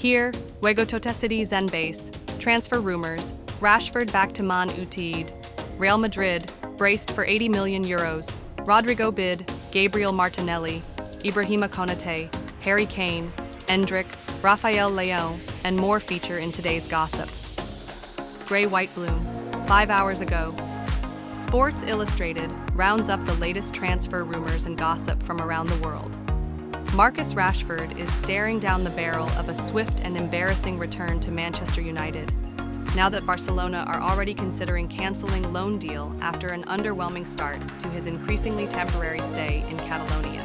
Here, Wego Thecityand base, transfer rumors, Rashford back to Man United, Real Madrid, braced for €80 million, Rodrygo bid, Gabriel Martinelli, Ibrahima Konate, Harry Kane, Endrick, Rafael Leão, and more feature in today's gossip. Grey White Bloom, 5 hours ago. Sports Illustrated rounds up the latest transfer rumors and gossip from around the world. Marcus Rashford is staring down the barrel of a swift and embarrassing return to Manchester United, now that Barcelona are already considering cancelling loan deal after an underwhelming start to his increasingly temporary stay in Catalonia.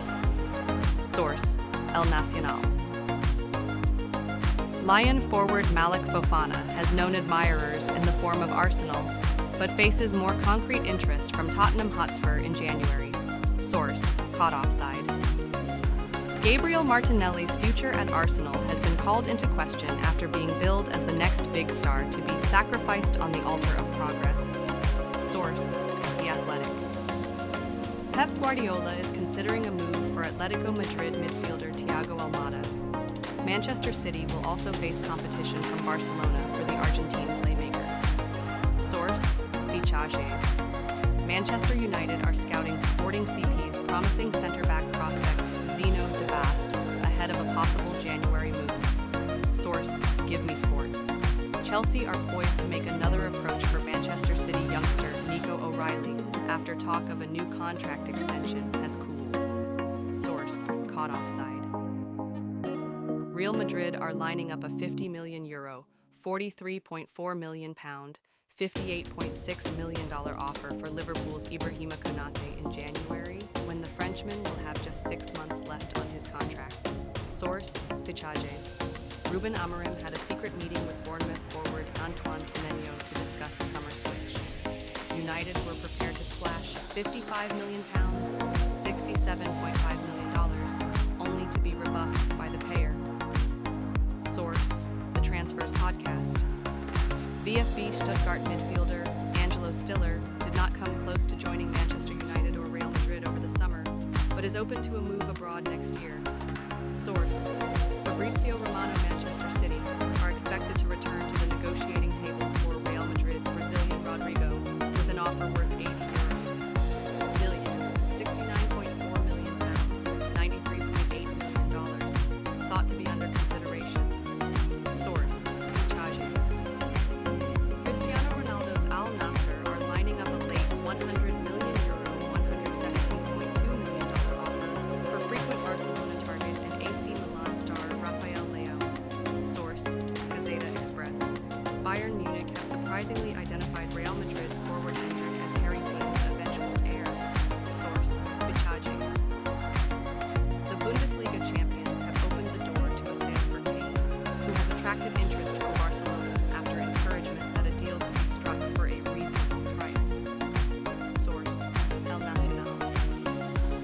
Source: El Nacional. Lion forward Malik Fofana has known admirers in the form of Arsenal, but faces more concrete interest from Tottenham Hotspur in January. Source: Caught offside. Gabriel Martinelli's future at Arsenal has been called into question after being billed as the next big star to be sacrificed on the altar of progress. Source: The Athletic. Pep Guardiola is considering a move for Atletico Madrid midfielder Thiago Almada. Manchester City will also face competition from Barcelona for the Argentine playmaker. Source: Fichajes. Manchester United are scouting Sporting CP's promising centre-back prospect Zeno de Bast ahead of a possible January move. Source: Give Me Sport. Chelsea are poised to make another approach for Manchester City youngster Nico O'Reilly after talk of a new contract extension has cooled. Source: Caught offside. Real Madrid are lining up a €50 million, £43.4 million, $58.6 million offer for Liverpool's Ibrahima Konate in January, when the Frenchman will have just 6 months left on his contract. Source: Fichajes. Ruben Amorim had a secret meeting with Bournemouth forward Antoine Semenyo to discuss a summer switch. United were prepared to splash £55 million, $67.5 million, only to be rebuffed by the pair. Source: The Transfers Podcast. VfB Stuttgart midfielder Angelo Stiller did not come close to joining Manchester United or Real Madrid over the summer, but is open to a move abroad next year. Source: Fabrizio Romano. Manchester City are expected to return to the negotiating table for Real Madrid's Brazilian Rodrygo with an offer worth €80 million, £69.4 million, $93.8 million, thought to be under consideration. Source: Fichajes. Cristiano Ronaldo's Al Nassr are lining up a late €100 million, $117.2 million offer for frequent Barcelona target and AC Milan star Rafael Leão. Source: Gazeta Express. Bayern Munich have surprisingly identified Real Madrid forward Endrick as Harry Kane's eventual heir. Source: Fichajes. The Bundesliga champions have opened the door to a sale for Kane, who has attracted interest from Barcelona after encouragement that a deal can be struck for a reasonable price. Source: El Nacional.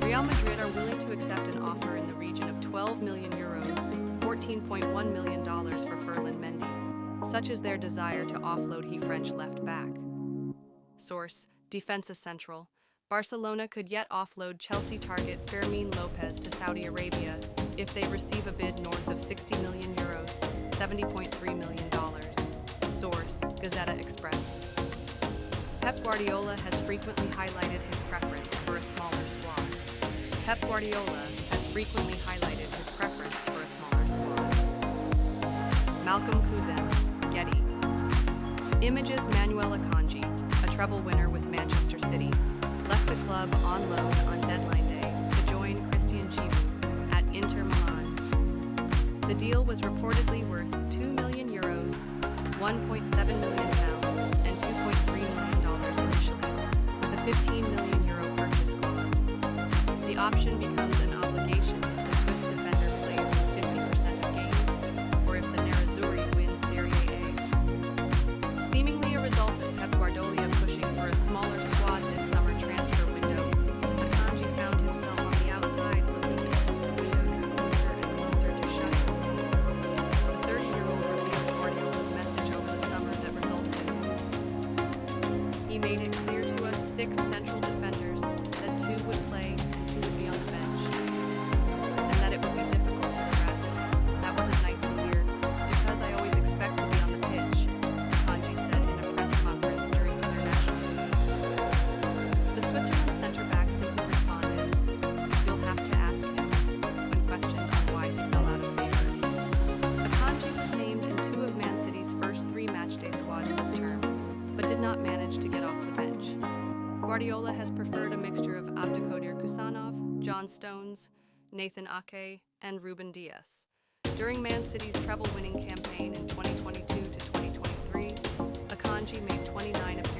Real Madrid are willing to accept an offer in the region of €12 million, $14.1 million for Ferland Mendy, such is their desire to offload he French left back. Source: Defensa Central. Barcelona could yet offload Chelsea target Fermin Lopez to Saudi Arabia if they receive a bid north of €60 million, $70.3 million. Source: Gazeta Express. Pep Guardiola has frequently highlighted his preference for a smaller squad. Pep Guardiola has frequently highlighted his preference for a smaller squad. Malcolm Cousins, Getty. Images Manuel Akanji, a treble winner with Manchester City, left the club on loan on deadline day to join Christian Chivu at Inter Milan. The deal was reportedly worth €2 million, £1.7 million, and $2.3 million initially, with a €15 million purchase clause. The option becomes an obligation if the Swiss defender plays in 50% of games, or if the Nerazzurri win Serie A. Seemingly a result of Pep Guardiola pushing for a smaller squad this summer transfer window, Akanji found himself on the outside looking in as the window drew closer and closer to shutting. The 30-year-old revealed Guardiola's message over the summer that resulted in the move. He made it clear to us 6 central defenders that 2 would play and 2 would be on the bench, and that it would be difficult for the rest. That wasn't nice to hear. Guardiola has preferred a mixture of Abdulkadir Kusanov, John Stones, Nathan Ake, and Ruben Dias. During Man City's treble-winning campaign in 2022 to 2023, Akanji made 29 appearances